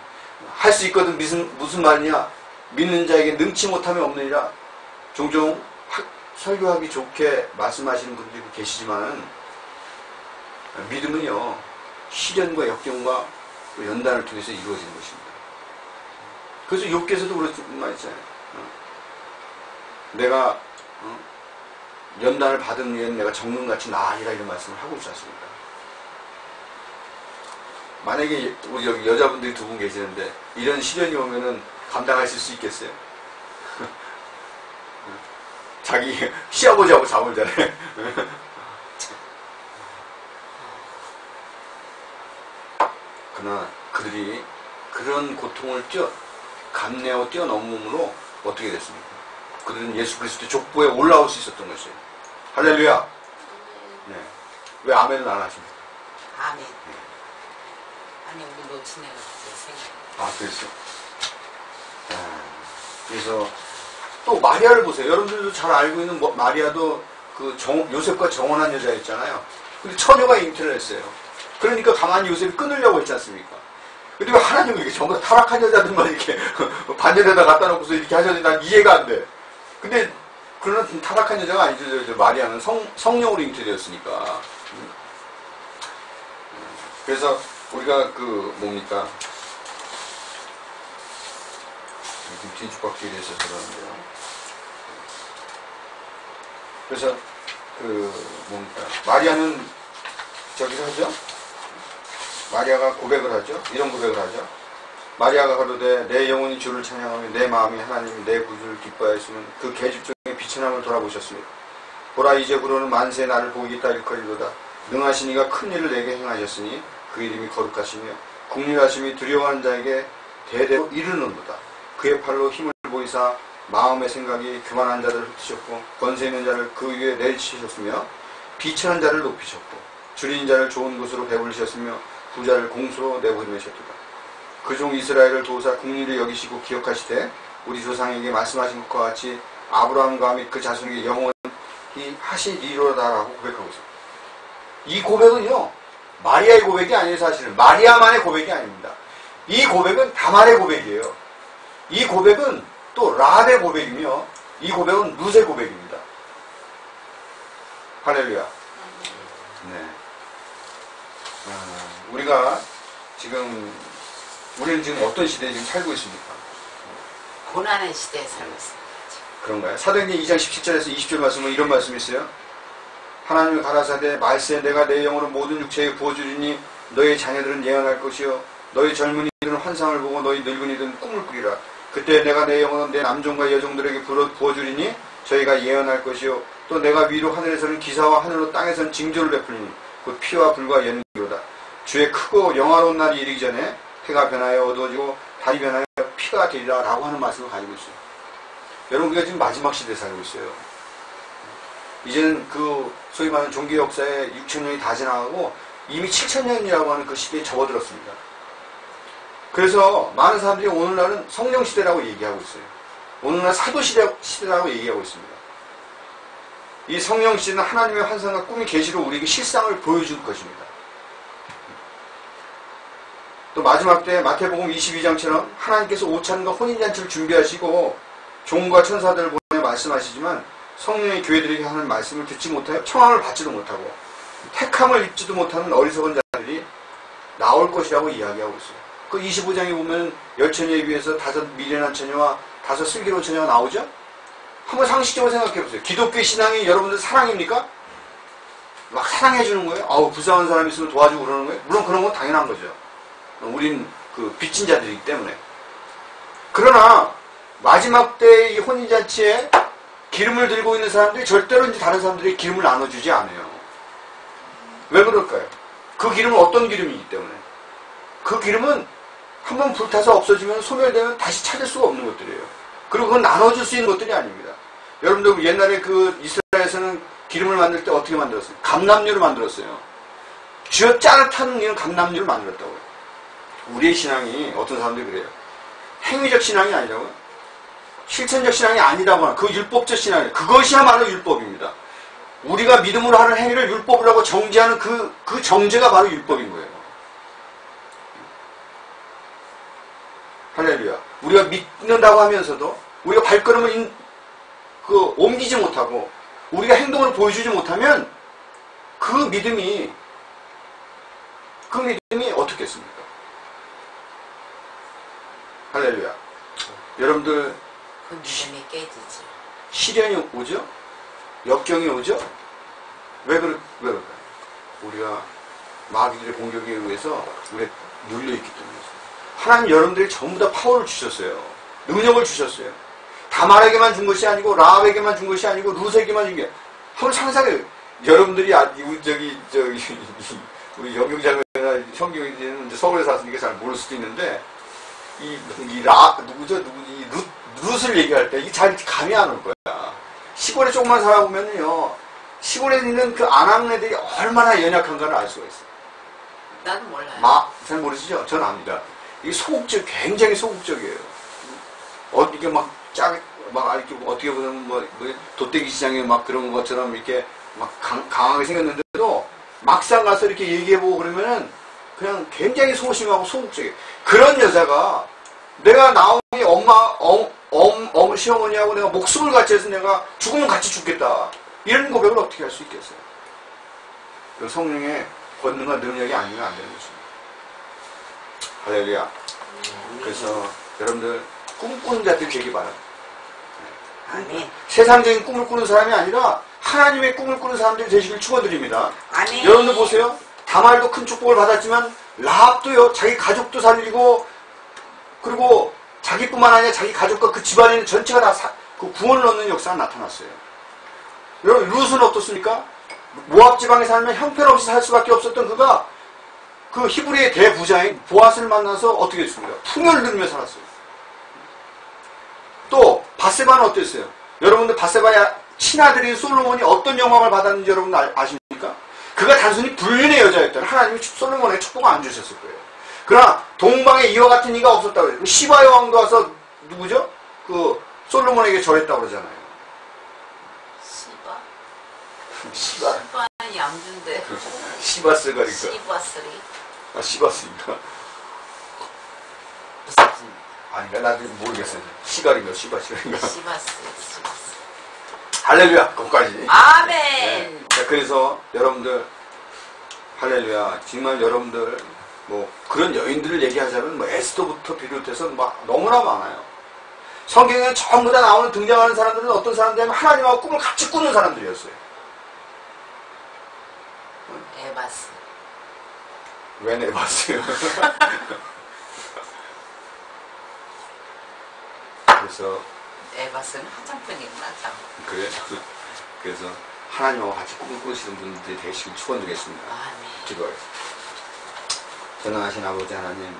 할 수 있거든 무슨 말이냐? 믿는 자에게 능치 못함이 없느니라. 종종 설교하기 좋게 말씀하시는 분들이 계시지만은, 믿음은요, 시련과 역경과 연단을 통해서 이루어지는 것입니다. 그래서 욥기에서도 그런 말 있잖아요. 내가 연단을 받은 후에는 내가 정금같이 나으리라, 이런 말씀을 하고 있지 않습니까? 만약에 우리 여기 여자분들이 두 분 계시는데 이런 시련이 오면은 감당하실 수 있겠어요? 자기 시아버지하고 잠을 자네. 그러나 그들이 그런 고통을 감내하고 뛰어넘음으로 어떻게 됐습니까? 그들은 예수 그리스도의 족보에 올라올 수 있었던 것이에요. 할렐루야. 네. 왜 아멘을 안 하십니까? 아멘. 아니, 우리 놓치네요. 생각. 아, 그랬어. 그래서 또 마리아를 보세요. 여러분들도 잘 알고 있는 마리아도 그 요셉과 정혼한 여자였잖아요. 근데 처녀가 잉태를 했어요. 그러니까 가만히 요셉이 끊으려고 했지 않습니까? 근데 왜 하나님은 이렇게 전부 타락한 여자들만 이렇게 반전에다 갖다 놓고서 이렇게 하셨는지 난 이해가 안 돼. 근데 그런 타락한 여자가 아니죠. 마리아는 성령으로 잉태되었으니까. 그래서 우리가 뭡니까? 뒤죽박죽이 있어서 그러는데요. 그래서 뭡니까? 마리아는 저기를 하죠? 마리아가 고백을 하죠? 이런 고백을 하죠? 마리아가 가로되 내 영혼이 주를 찬양하며 내 마음이 하나님이 내 구주를 기뻐하였으면 그 계집 중에 비천함을 돌아보셨습니다. 보라, 이제부로는 만세의 나를 보이겠다 일컬이로다. 능하신 이가 큰 일을 내게 행하셨으니 그 이름이 거룩하시며 국률하심이 두려워하는 자에게 대대로 이르는도다. 그의 팔로 힘을 보이사 마음의 생각이 교만한 자를 흩으셨고 권세 있는 자를 그 위에 내리치셨으며 비천한 자를 높이셨고 줄인 자를 좋은 곳으로 배부르셨으며 부자를 공수로 내보내셨도다. 그 종 이스라엘을 도우사 국리를 여기시고 기억하시되 우리 조상에게 말씀하신 것과 같이 아브라함과 및 그 자손에게 영원히 하시리로다라고 고백하고 있습니다. 이 고백은요, 마리아의 고백이 아니에요. 사실은 마리아만의 고백이 아닙니다. 이 고백은 다말의 고백이에요. 이 고백은 또 라합의 고백이며 이 고백은 룻의 고백입니다. 할렐루야. 네. 우리는 지금 어떤 시대에 지금 살고 있습니까? 고난의 시대에 살고 있습니다. 그런가요? 사도행전 2장 17절에서 20절 말씀은 이런 말씀이 있어요. 하나님이 가라사대 말세 내가 내 영으로 모든 육체에 부어주리니 너희 자녀들은 예언할 것이요 너희 젊은이들은 환상을 보고 너희 늙은이들은 꿈을 꾸리라. 그때 내가 내 영으로 내 남종과 여종들에게 부어주리니 저희가 예언할 것이요 또 내가 위로 하늘에서는 기사와 하늘로 땅에서는 징조를 베풀리니 그 피와 불과 연기로다. 주의 크고 영화로운 날이 이르기 전에 해가 변하여 어두워지고 달이 변하여 피가 되리라 라고 하는 말씀을 가지고 있어요. 여러분 우리가 지금 마지막 시대에 살고 있어요. 이제는 그 소위 말하는 종교 역사에 6,000년이 다 지나가고 이미 7,000년이라고 하는 그 시대에 접어들었습니다. 그래서 많은 사람들이 오늘날은 성령 시대라고 얘기하고 있어요. 오늘날 사도 시대라고 얘기하고 있습니다. 이 성령 시대는 하나님의 환상과 꿈의 계시로 우리에게 실상을 보여줄 것입니다. 또 마지막 때 마태복음 22장처럼 하나님께서 오찬과 혼인잔치를 준비하시고 종과 천사들을 보내 말씀하시지만 성령의 교회들에게 하는 말씀을 듣지 못하여 청함을 받지도 못하고 택함을 입지도 못하는 어리석은 자들이 나올 것이라고 이야기하고 있어요. 그 25장에 보면 10처녀에 비해서 5 미련한 처녀와 5 슬기로운 처녀가 나오죠? 한번 상식적으로 생각해 보세요. 기독교 신앙이 여러분들 사랑입니까? 막 사랑해주는 거예요? 아우, 불쌍한 사람이 있으면 도와주고 그러는 거예요? 물론 그런 건 당연한 거죠. 우린 그 빚진 자들이기 때문에. 그러나 마지막 때 이 혼인잔치에 기름을 들고 있는 사람들이 절대로 이제 다른 사람들이 기름을 나눠주지 않아요. 왜 그럴까요? 그 기름은 어떤 기름이기 때문에. 그 기름은 한번 불타서 없어지면 소멸되면 다시 찾을 수가 없는 것들이에요. 그리고 그건 나눠줄 수 있는 것들이 아닙니다. 여러분들 옛날에 그 이스라엘에서는 기름을 만들 때 어떻게 만들었어요? 감람류를 만들었어요. 쥐어 짜릿한 이런 감람류를 만들었다고요. 우리의 신앙이 어떤 사람들이 그래요. 행위적 신앙이 아니라고요. 실천적 신앙이 아니라고 하는 그 율법적 신앙이에요. 그것이야말로 율법입니다. 우리가 믿음으로 하는 행위를 율법이라고 정죄하는 그 정죄가 바로 율법인 거예요. 할렐루야. 우리가 믿는다고 하면서도 우리가 발걸음을 옮기지 못하고 우리가 행동을 보여주지 못하면 그 믿음이 어떻겠습니까? 할렐루야. 여러분들 그 믿음이 깨지죠. 시련이 오죠? 역경이 오죠? 왜 그럴까요? 우리가 마귀들의 공격에 의해서 우리가 눌려있기 때문이죠. 하나님 여러분들이 전부 다 파워를 주셨어요. 능력을 주셨어요. 다말에게만 준 것이 아니고 라합에게만 준 것이 아니고 룻에게만 준 게. 한번 상상해요. 여러분들이 우리 영경자매나 형경이는 서울에 살았으니까 잘 모를 수도 있는데 이 룻을 얘기할 때 이게 잘 감이 안 올 거야. 시골에 조금만 살아보면요, 시골에 있는 그 아낙네들이 얼마나 연약한가를 알 수가 있어요. 나는 몰라요. 잘 모르시죠? 저는 압니다. 이게 굉장히 소극적이에요. 이게 이렇게 어떻게 보면 돗대기 시장에 막 그런 것처럼 이렇게 막 강하게 생겼는데도 막상 가서 이렇게 얘기해보고 그러면은 그냥 굉장히 소심하고 소극적이에요. 그런 여자가 내가 나오니 시어머니하고 내가 목숨을 같이 해서 내가 죽으면 같이 죽겠다. 이런 고백을 어떻게 할 수 있겠어요? 그 성령의 권능과 능력이 아니면 안 되는 것입니다. 할렐루야. 그래서 여러분들 꿈꾸는 자들이 되기 바랍니다. 아멘. 세상적인 꿈을 꾸는 사람이 아니라 하나님의 꿈을 꾸는 사람들이 되시길 축원드립니다. 아멘. 여러분들 보세요. 다말도 큰 축복을 받았지만 라합도요, 자기 가족도 살리고 그리고 자기뿐만 아니라 자기 가족과 그 집안에 있는 전체가 다 그 구원을 얻는 역사가 나타났어요. 여러분 룻은 어떻습니까? 모압 지방에 살면 형편없이 살 수밖에 없었던 그가 그 히브리의 대부자인 보아스를 만나서 어떻게 했습니까? 풍요를 누리며 살았어요. 또 바세바는 어땠어요? 여러분들 바세바의 친아들인 솔로몬이 어떤 영광을 받았는지 여러분 아십니까? 그가 단순히 불륜의 여자였다면 하나님이 솔로몬에게 축복을 안 주셨을 거예요. 그러나 동방에 이와 같은 이가 없었다고 해요. 시바 여왕도 와서 누구죠? 그 솔로몬에게 절했다고 그러잖아요. 시바는 양주인데. 시바스가니까. 시바스리. 시바스인가? 무슨 아닌가? 나도 모르겠어요. 시갈인가? 시바인가? 시바스. 할렐루야. 거기까지. 아멘. 네. 자, 그래서 여러분들 할렐루야. 정말 여러분들 그런 여인들을 얘기하자면 에스더부터 비롯해서 너무나 많아요. 성경에 전부 다 나오는 등장하는 사람들은 어떤 사람들이냐면 하나님하고 꿈을 같이 꾸는 사람들이었어요. 에바스. 왜 내봤어요? 그래서 에바스는 화장품이구나 참. 그래. 그래서 하나님하고 같이 꿈을 꾸시는 분들이 되시길 축원드리겠습니다. 아멘. 기도하겠습니다. 전능하신 아버지 하나님,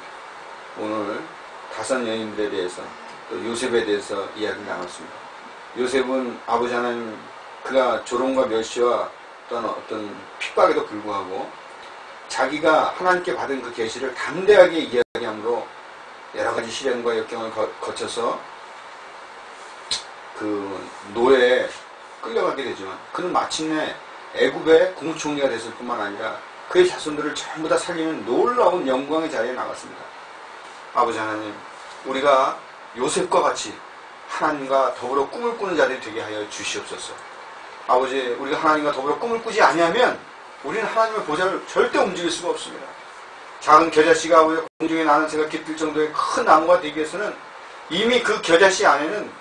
오늘 5 여인들에 대해서 또 요셉에 대해서 이야기 나눴습니다. 요셉은 아버지 하나님, 그가 조롱과 멸시와 또한 어떤 핍박에도 불구하고 자기가 하나님께 받은 그 계시를 담대하게 이야기함으로 여러 가지 시련과 역경을 거쳐서 그 노예에 끌려가게 되지만 그는 마침내 애굽의 국무총리가 됐을 뿐만 아니라 그의 자손들을 전부 다 살리는 놀라운 영광의 자리에 나갔습니다. 아버지 하나님, 우리가 요셉과 같이 하나님과 더불어 꿈을 꾸는 자들이 되게 하여 주시옵소서. 아버지, 우리가 하나님과 더불어 꿈을 꾸지 아니하면 우리는 하나님의 보좌를 절대 움직일 수가 없습니다. 작은 겨자씨가 아버지 공중에 나는 새가 깃들 정도의 큰 나무가 되기 위해서는 이미 그 겨자씨 안에는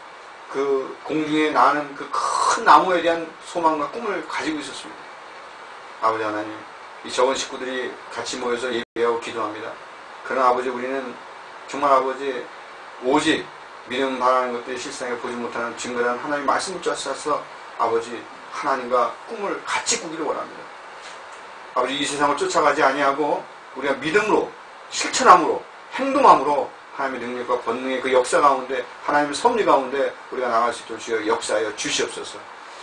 그 공중에 나는 그 큰 나무에 대한 소망과 꿈을 가지고 있었습니다. 아버지 하나님, 이 적은 식구들이 같이 모여서 예배하고 기도합니다. 그러나 아버지, 우리는 정말 아버지 오직 믿음 바라는 것들이 실상에 보지 못하는 증거라는 하나님의 말씀을 쫓아서 아버지 하나님과 꿈을 같이 꾸기를 원합니다. 아버지, 이 세상을 쫓아가지 아니하고 우리가 믿음으로 실천함으로 행동함으로 하나님의 능력과 권능의 그 역사 가운데 하나님의 섭리 가운데 우리가 나갈 수 있도록 주여 역사하여 주시옵소서.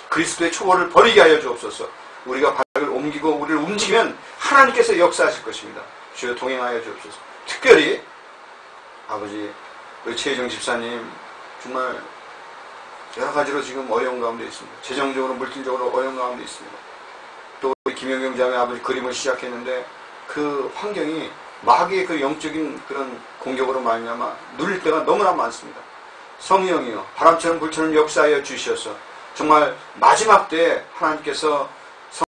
그리스도의 초월을 버리게 하여 주옵소서. 우리가 발을 옮기고 우리를 움직이면 하나님께서 역사하실 것입니다. 주여 동행하여 주옵소서. 특별히 아버지 우리 최혜정 집사님 정말 여러 가지로 지금 어려운 가운데 있습니다. 재정적으로 물질적으로 어려운 가운데 있습니다. 또 우리 김영경 자매 아버지 그림을 시작했는데 그 환경이 마귀의 그 영적인 그런 공격으로 말미암아 눌릴 때가 너무나 많습니다. 성령이여 바람처럼 불처럼 역사하여 주시어서 정말 마지막 때에 하나님께서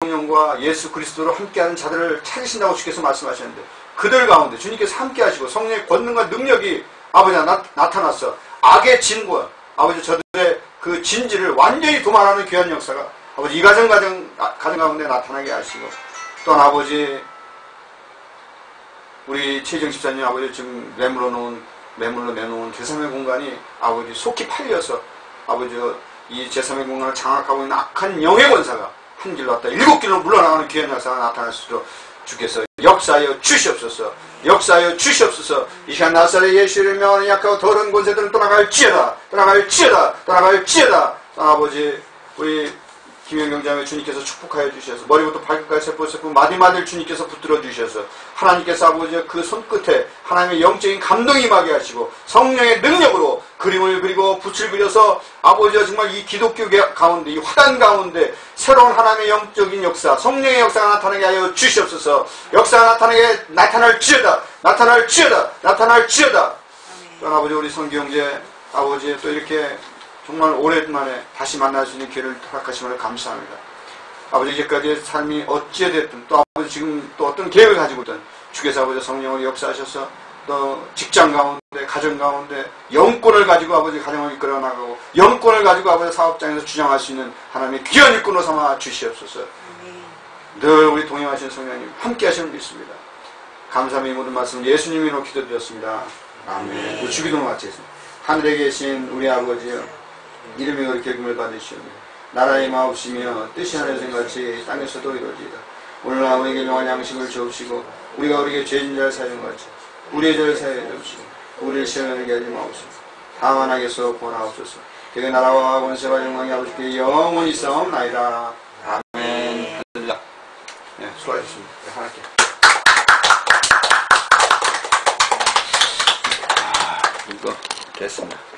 성령과 예수 그리스도로 함께하는 자들을 찾으신다고 주께서 말씀하셨는데 그들 가운데 주님께서 함께하시고 성령의 권능과 능력이 아버지가 나타나서 악의 진과 아버지 저들의 그 진지를 완전히 도말하는 귀한 역사가 아버지 이 가정 가운데 나타나게 하시고 또한 아버지 우리 최정 집사님 아버지 지금 매물로 내놓은 제3의 공간이 아버지 속히 팔려서 아버지 이 제3의 공간을 장악하고 있는 악한 영의 권사가 한 길로 왔다 7길로 물러나가는 귀한 역사가 나타날 수 있도록 주께서 역사하여 주시옵소서. 역사하여 주시옵소서. 이 시간 나사렛 예수를 명하는 약하고 더러운 권세들은 떠나갈지어다. 떠나갈지어다. 떠나갈지어다. 아버지 우리 김영경 자매 주님께서 축복하여 주셔서 머리부터 발끝까지 세포 마디마디를 주님께서 붙들어 주셔서 하나님께서 아버지 그 손끝에 하나님의 영적인 감동이 임하게 하시고 성령의 능력으로 그림을 그리고 붓을 그려서 아버지가 정말 이 기독교 가운데 이 화단 가운데 새로운 하나님의 영적인 역사 성령의 역사가 나타나게 하여 주시옵소서. 역사가 나타날지어다. 나타날지어다. 나타날지어다. 또한 아버지 우리 성경제 아버지 또 이렇게 정말 오랜만에 다시 만날 수 있는 기회를 허락하심을 감사합니다. 아버지 이제까지의 삶이 어찌됐든 또 아버지 지금 또 어떤 계획을 가지고 있든 주께서 아버지 성령을 역사하셔서 또 직장 가운데 가정 가운데 영권을 가지고 아버지 가정을 이끌어 나가고 영권을 가지고 아버지 사업장에서 주장할 수 있는 하나님의 귀한 일꾼으로 삼아 주시옵소서. 늘 우리 동행하신 성령님 함께 하시는 믿습니다. 감사의 모든 말씀 예수님 이름으로 기도드렸습니다. 아멘. 우리 주기도를 마치겠습니다. 하늘에 계신 우리 아버지여 이름이 그렇게 금을 받으시오며 나라의 마옵시며 뜻이 하늘에서 같이 땅에서도 이루어지이다. 오늘 아무에게 명한 양식을 주옵시고 우리가 우리에게 죄진 자를 사하는 것 같이 우리의 죄를 사하여 주옵시고 우리를 시험에 들게 하지 마옵소서. 다만 악에서 구원하옵소서. 그의 나라와 권세와 영광이 아버지께 영원히 있사옵나이다. 아멘. 할렐루야. 네, 수고하셨습니다. 네, 하나님께. 이거 됐습니다.